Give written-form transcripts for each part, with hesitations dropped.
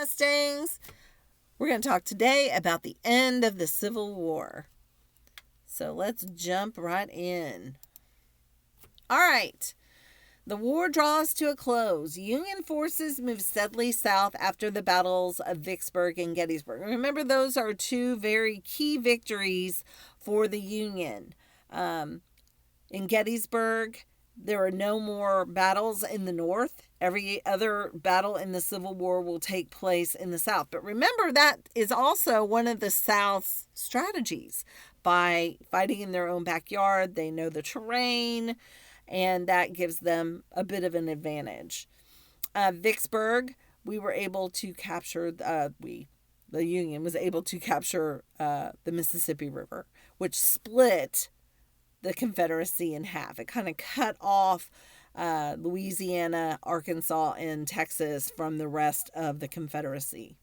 Mustangs. We're going to talk today about the end of the Civil War. So let's jump right in. All right. The war draws to a close. Union forces move steadily south after the battles of Vicksburg and Gettysburg. Remember, those are two very key victories for the Union. In Gettysburg, there are no more battles in the North. Every other battle in the Civil War will take place in the South. But remember, that is also one of the South's strategies. By fighting in their own backyard, they know the terrain, and that gives them a bit of an advantage. Vicksburg, we were able to capture, the Union was able to capture the Mississippi River, which split the Confederacy in half. It kind of cut off Louisiana, Arkansas, and Texas from the rest of the Confederacy.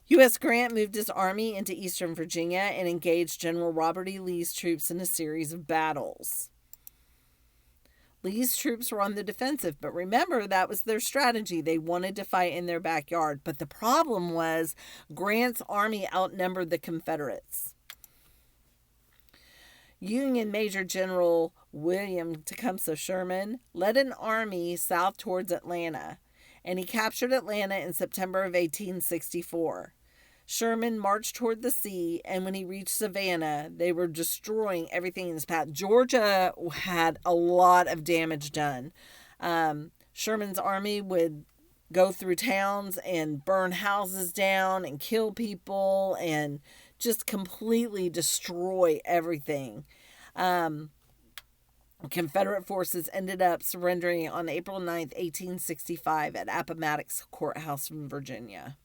U.S. Grant moved his army into eastern Virginia and engaged General Robert E. Lee's troops in a series of battles. Lee's troops were on the defensive, but remember, that was their strategy. They wanted to fight in their backyard. But the problem was Grant's army outnumbered the Confederates. Union Major General William Tecumseh Sherman led an army south towards Atlanta, and he captured Atlanta in September of 1864. Sherman marched toward the sea, and when he reached Savannah, they were destroying everything in his path. Georgia had a lot of damage done. Sherman's army would go through towns and burn houses down and kill people and just completely destroy everything. Confederate forces ended up surrendering on April 9th, 1865 at Appomattox Courthouse in Virginia.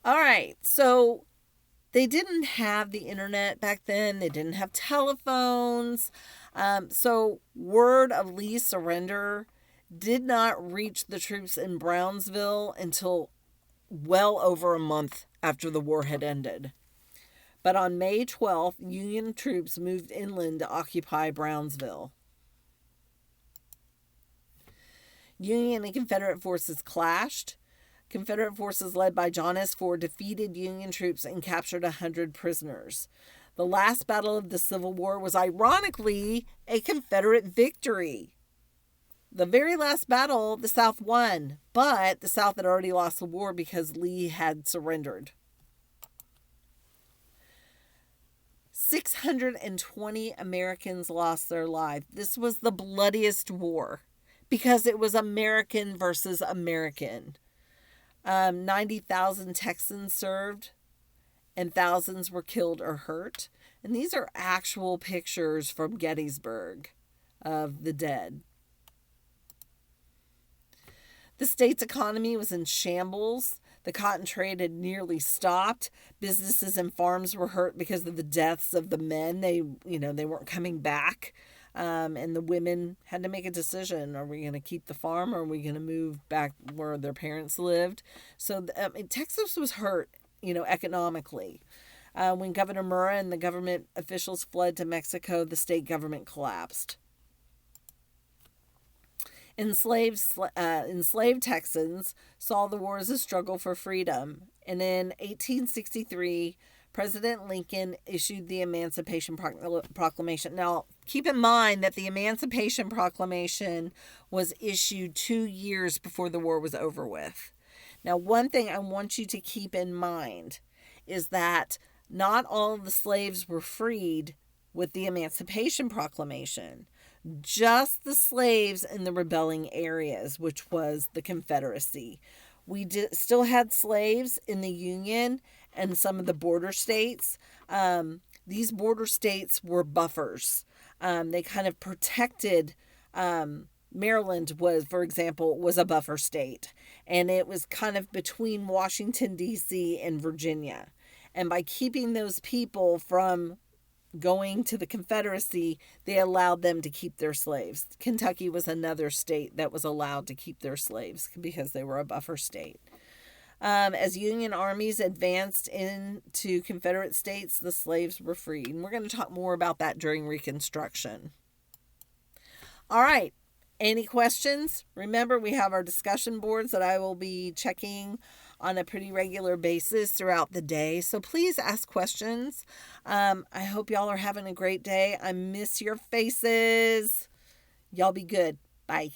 All right, so they didn't have the internet back then. They didn't have telephones. So word of Lee's surrender did not reach the troops in Brownsville until well over a month after the war had ended. But on May 12th, Union troops moved inland to occupy Brownsville. Union and Confederate forces clashed. Confederate forces led by John S. Ford defeated Union troops and captured 100 prisoners. The last battle of the Civil War was ironically a Confederate victory. The very last battle, the South won, but the South had already lost the war because Lee had surrendered. 620 Americans lost their lives. This was the bloodiest war because it was American versus American. 90,000 Texans served, and thousands were killed or hurt. And these are actual pictures from Gettysburg of the dead. The state's economy was in shambles. The cotton trade had nearly stopped. Businesses and farms were hurt because of the deaths of the men. They weren't coming back. And the women had to make a decision. Are we going to keep the farm or are we going to move back where their parents lived? So Texas was hurt, economically. When Governor Murrah and the government officials fled to Mexico, the state government collapsed. Enslaved Texans saw the war as a struggle for freedom. And in 1863, President Lincoln issued the Emancipation Proclamation. Now, keep in mind that the Emancipation Proclamation was issued 2 years before the war was over with. Now, one thing I want you to keep in mind is that not all of the slaves were freed with the Emancipation Proclamation. Just the slaves in the rebelling areas, which was the Confederacy. We still had slaves in the Union and some of the border states. These border states were buffers. They kind of protected. Maryland for example, was a buffer state, and it was kind of between Washington, D.C. and Virginia. And by keeping those people from going to the Confederacy, they allowed them to keep their slaves. Kentucky was another state that was allowed to keep their slaves because they were a buffer state. As Union armies advanced into Confederate states, the slaves were freed. And we're going to talk more about that during Reconstruction. All right. Any questions? Remember, we have our discussion boards that I will be checking on a pretty regular basis throughout the day. So please ask questions. I hope y'all are having a great day. I miss your faces. Y'all be good. Bye.